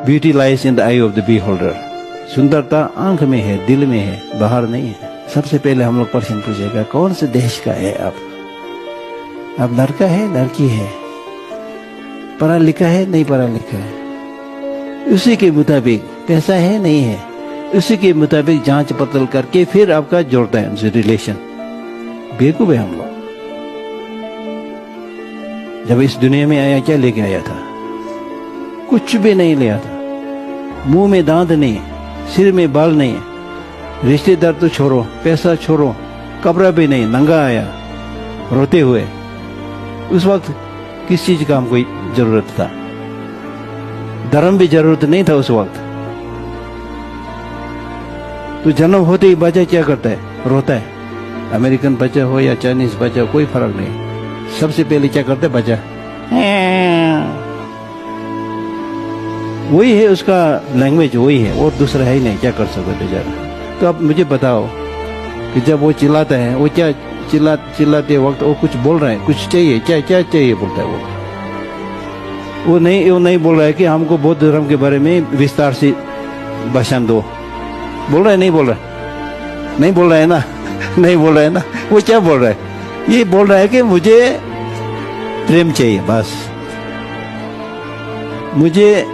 Beauty lies in the I of the beholder। सुंदरता आंख में है, दिल में है, बाहर नहीं है। सबसे पहले हम लोग प्रश्न पूछेगा, कौन से देश का है आप लड़का है, लड़की है, पढ़ा लिखा है, नहीं पढ़ा लिखा है, उसी के मुताबिक पैसा है, नहीं है, उसी के मुताबिक जांच पड़ताल करके फिर आपका जोड़ता है उनसे रिलेशन। बेवकूफ है हम लोग। जब इस दुनिया में आया क्या लेके आया था? कुछ भी नहीं लिया था। मुंह में दांत नहीं, सिर में बाल नहीं, रिश्तेदार तो छोड़ो, पैसा छोड़ो, कपड़ा भी नहीं, नंगा आया रोते हुए। उस वक्त किस चीज का हमको जरूरत था? धर्म भी जरूरत नहीं था उस वक्त। तो जन्म होते ही बच्चा क्या करता है? रोता है। अमेरिकन बच्चा हो या चाइनीज बच्चा हो, कोई फर्क नहीं। सबसे पहले क्या करता है बच्चा? वही है उसका लैंग्वेज, वही है, और दूसरा है ही नहीं। क्या कर सकते बेचारा? तो अब मुझे बताओ कि जब वो चिल्लाता है, वो क्या चिल्लाते वक्त वो कुछ बोल रहा है? कुछ चाहिए? क्या चाहिए बोलता है वो नहीं बोल रहा है कि हमको बौद्ध धर्म के बारे में विस्तार से भाषण दो। बोल रहा है? नहीं बोल रहा है? नहीं बोल रहा है ना? नहीं बोल रहा है ना? वो क्या बोल रहा है? ये बोल रहा है कि मुझे प्रेम चाहिए, बस मुझे